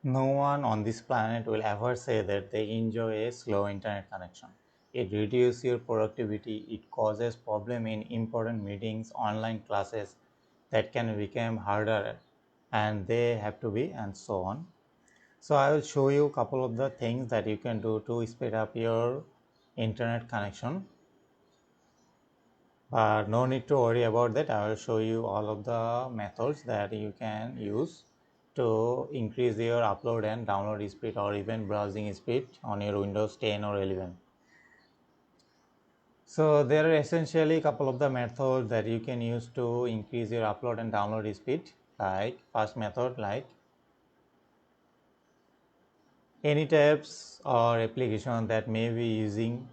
No one on this planet will ever say that they enjoy a slow internet connection. It reduces your productivity, it causes problem in important meetings, online classes that can become harder and they have to be and so on. So I will show you a couple of the things that you can do to speed up your internet connection. But no need to worry about that. I will show you all of the methods that you can use to increase your upload and download speed or even browsing speed on your Windows 10 or 11. So there are essentially a couple of the methods that you can use to increase your upload and download speed. Like first method, like any tabs or application that may be using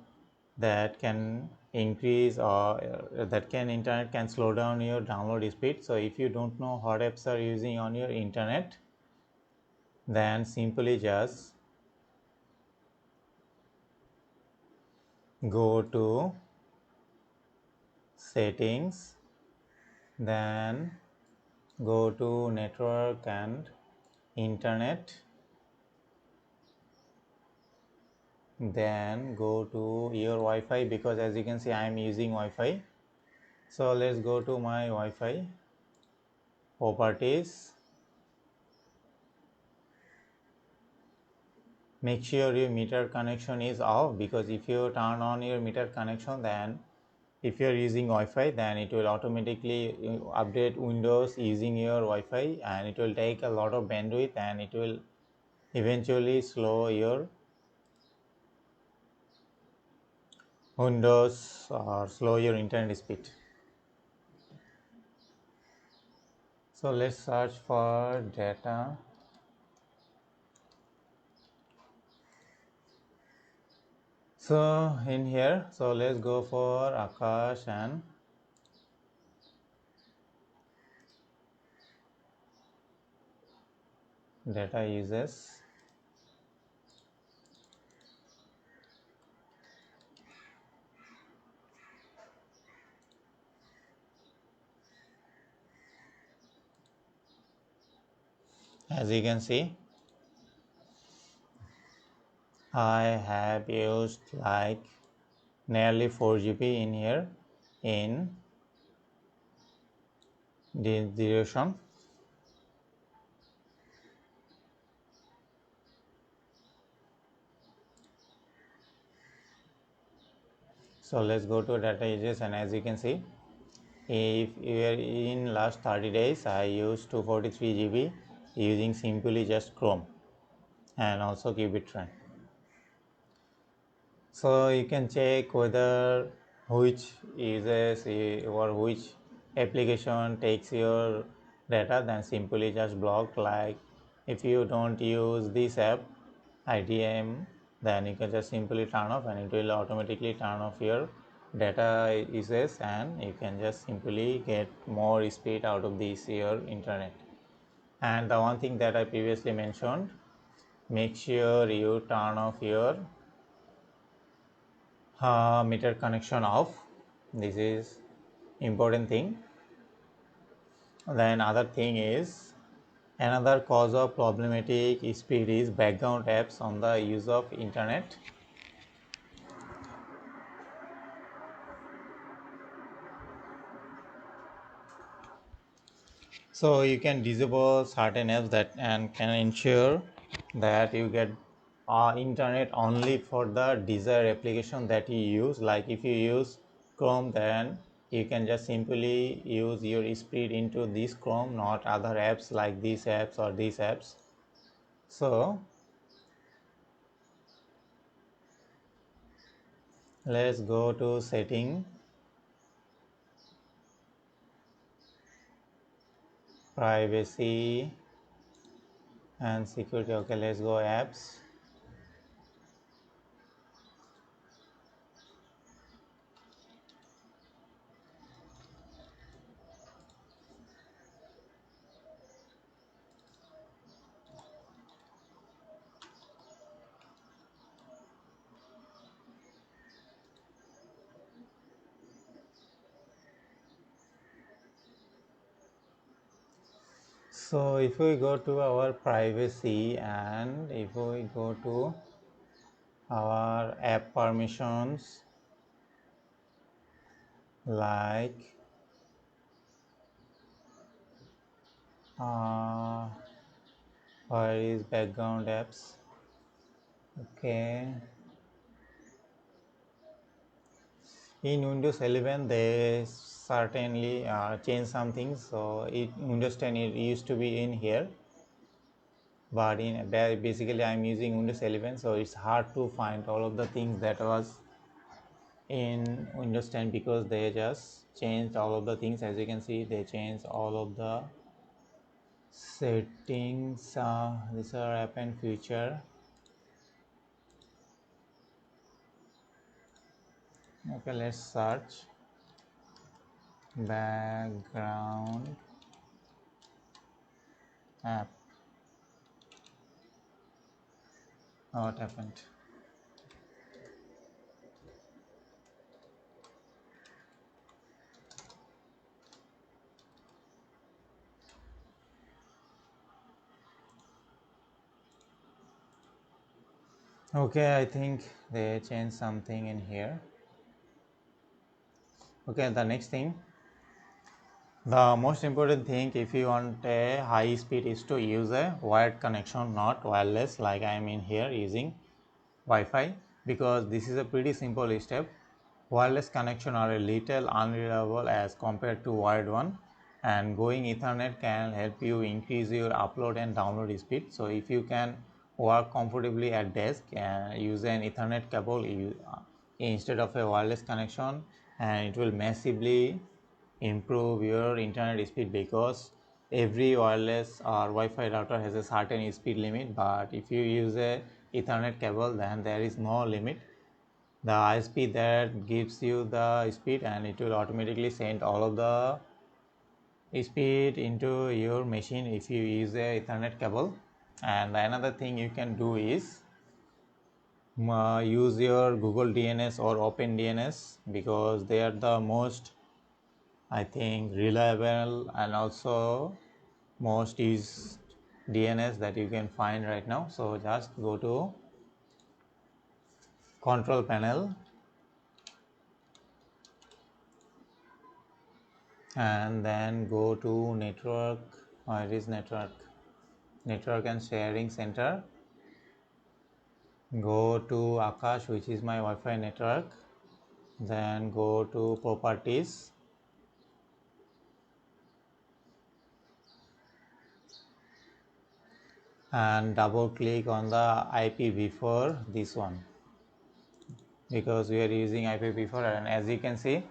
that can increase or that can internet can slow down your download speed. So if you don't know what apps are using on your internet, then simply just go to settings, then go to network and internet, then go to your Wi-Fi, because as you can see I am using Wi-Fi. So let's go to my Wi-Fi properties. Make sure your meter connection is off, because if you turn on your meter connection, then if you're using Wi-Fi, then it will automatically update Windows using your Wi-Fi, and it will take a lot of bandwidth and it will eventually slow your Windows or slow your internet speed. So let's search for data. So in here, so let's go for Akash and data uses. As you can see, I have used like nearly 4 GB in here in this duration. So let's go to data uses, and as you can see, if you are in last 30 days, I used 243 GB using simply just Chrome and also Qubit Trend. So you can check whether which uses or which application takes your data, then simply just block. Like if you don't use this app IDM, then you can just simply turn off and it will automatically turn off your data usage, and you can just simply get more speed out of this your internet. And the one thing that I previously mentioned, make sure you turn off your meter connection off. This is important thing. Then other thing is, another cause of problematic speed is background apps on the use of internet. So you can disable certain apps that and can ensure that you get internet only for the desired application that you use. Like if you use Chrome, then you can just simply use your speed into this Chrome, not other apps like these apps or these apps. So let's go to setting, privacy and security. Okay, let's go apps. So if we go to our privacy and if we go to our app permissions, like where is background apps? Okay, in Windows 11 they certainly changed something. So in Windows 10 it used to be in here, but in basically I'm using Windows 11, so it's hard to find all of the things that was in Windows 10 because they just changed all of the things. As you can see, they changed all of the settings. These are app and feature. Okay, let's search background app. What happened? Okay, I think they changed something in here. Okay, the next thing, the most important thing if you want a high speed is to use a wired connection, not wireless, like I am in here using Wi-Fi, because this is a pretty simple step. Wireless connection are a little unreliable as compared to wired one, and going Ethernet can help you increase your upload and download speed. So if you can work comfortably at desk and use an Ethernet cable instead of a wireless connection, and it will massively improve your internet speed, because every wireless or Wi-Fi router has a certain speed limit, but if you use a Ethernet cable then there is no limit. The ISP that gives you the speed and it will automatically send all of the speed into your machine if you use a Ethernet cable. And another thing you can do is use your Google DNS or Open DNS, because they are the most, I think, reliable and also most used DNS that you can find right now. So just go to control panel and then go to network. It is network and sharing center. Go to Akash, which is my Wi-Fi network. Then go to properties and double click on the IPv4, this one, because we are using IPv4, and as you can see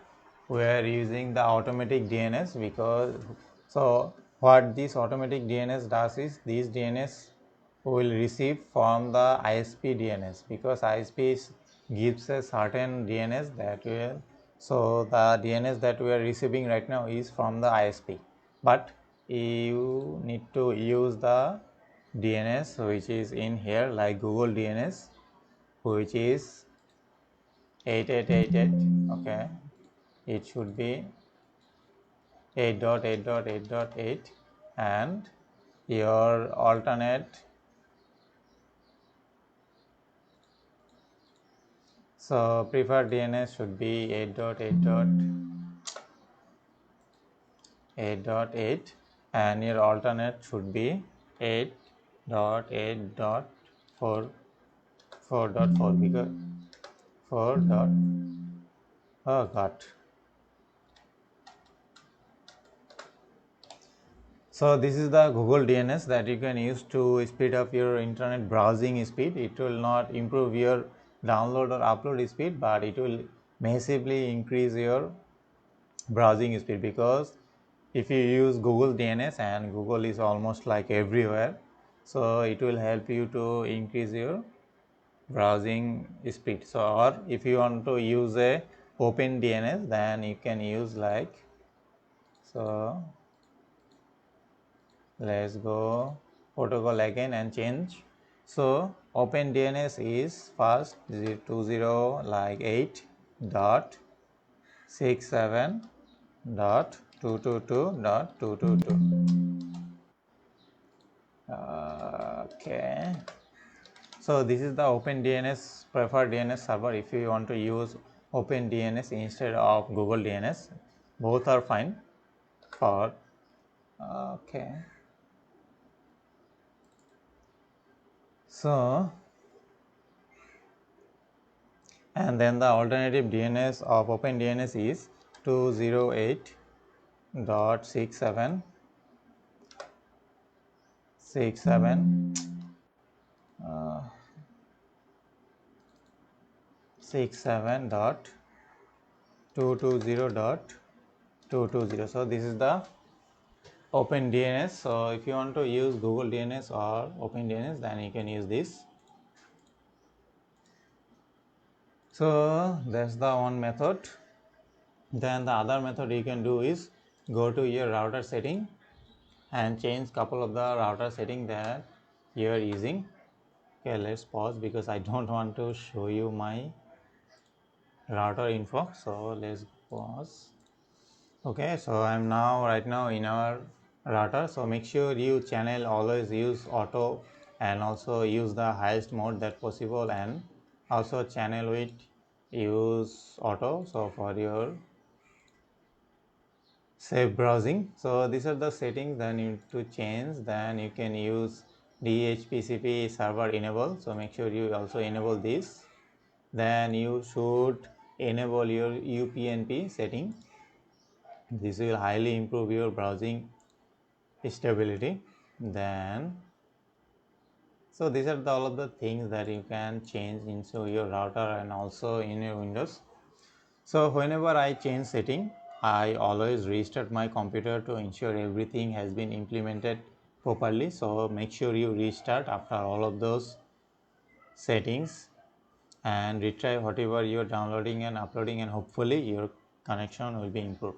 we are using the automatic DNS. Because so what this automatic DNS does is this DNS will receive from the ISP DNS, because ISP gives a certain DNS that will, so the DNS that we are receiving right now is from the ISP, but you need to use the DNS which is in here, like Google DNS, which is 8888. Okay, it should be 8.8.8.8, and your alternate, so preferred DNS should be 8.8.8.8, and your alternate should be 8.8.4 because 4 dot, oh god. So this is the Google DNS that you can use to speed up your internet browsing speed. It will not improve your download or upload speed, but it will massively increase your browsing speed, because if you use Google DNS, and Google is almost like everywhere, so it will help you to increase your browsing speed. So or if you want to use a Open DNS, then you can use like, so let's go protocol again and change. So Open DNS is first 20 like 8.67.222.222. Okay, so this is the OpenDNS preferred DNS server. If you want to use OpenDNS instead of Google DNS, both are fine for. Okay, so and then the alternative DNS of OpenDNS is 208.67.67 67.220.220. So this is the OpenDNS. So if you want to use Google DNS or OpenDNS, then you can use this. So that's the one method. Then the other method you can do is go to your router setting and change couple of the router setting that you are using. Okay, let's pause because I don't want to show you my router info. So let's pause. Okay, so I'm now right now in our router. So make sure you channel always use auto and also use the highest mode that possible, and also channel width use auto. So for your safe browsing. So these are the settings that you need to change. Then you can use DHCP server enable. So make sure you also enable this. Then you should enable your UPnP setting. This will highly improve your browsing stability. Then so these are all of the things that you can change into your router and also in your Windows. So whenever I change setting, I always restart my computer to ensure everything has been implemented properly. So make sure you restart after all of those settings and retry whatever you're downloading and uploading, and hopefully your connection will be improved.